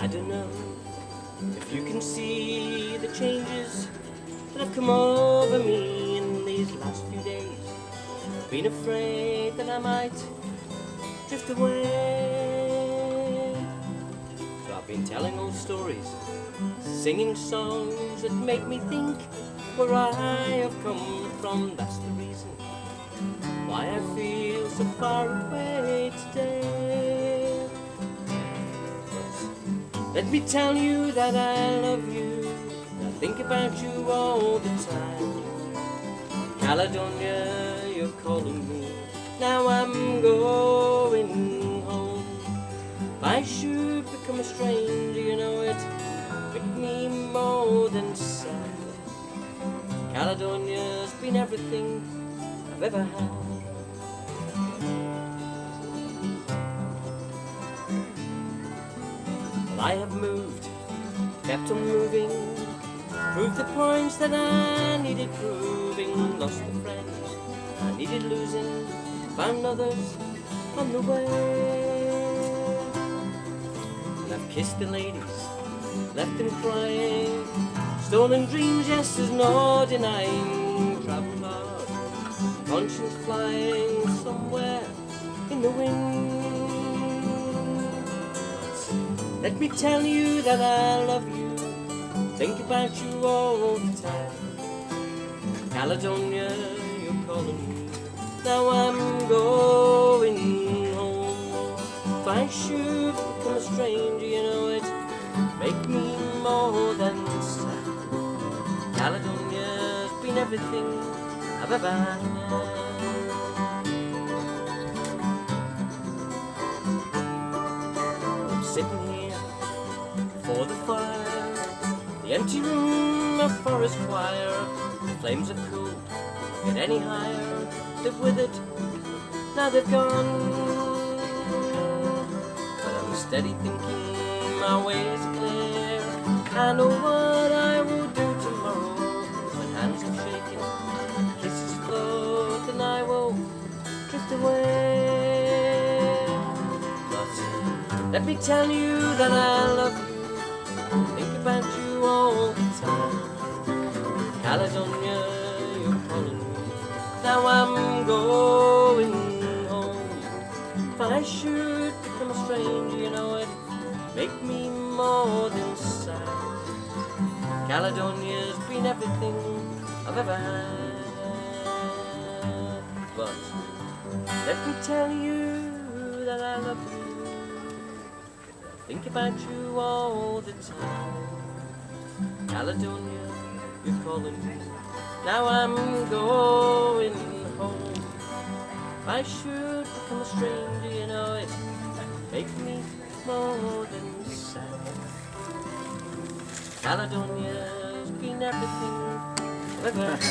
I don't know if you can see the changes that have come over me in these last few days. I've been afraid that I might drift away. So I've been telling old stories, singing songs that make me think where I have come from. That's the reason why I feel so far away today. But let me tell you that I love you, and I think about you all the time. Caledonia, you're calling me, now I'm going home. If I should become a stranger, you know it make me more than sad. Caledonia's been everything I've ever had. Well, I have moved, kept on moving, proved the points that I needed proving, lost the friends I needed losing, found others on the way. And I've kissed the ladies, left them crying, stolen dreams, yes, there's no denying. Travelled hard, conscience flying somewhere in the wind. But let me tell you that I love you, think about you all the time. Caledonia, you're calling me, now I'm going home. If I should become a stranger, you know it make me more than sad. Caledonia's been everything I've ever had. I'm sitting here before the fire, the empty room, a forest choir. The flames are cool, get any higher, live with it, now they've gone. But I'm steady thinking my way is clear. I know what I will do tomorrow. When hands are shaking, kisses float, and I will drift away. But let me tell you that I love you, think about you all the time. Caledonia, you're calling me, now I'm going home. If I should become a stranger, you know it make me more than sad. Caledonia's been everything I've ever had. But let me tell you that I love you, think about you all the time. Caledonia, you're calling me, now I'm going home. If I should become a stranger, you know it make me more than sad. Caledonia's been everything I've ever had.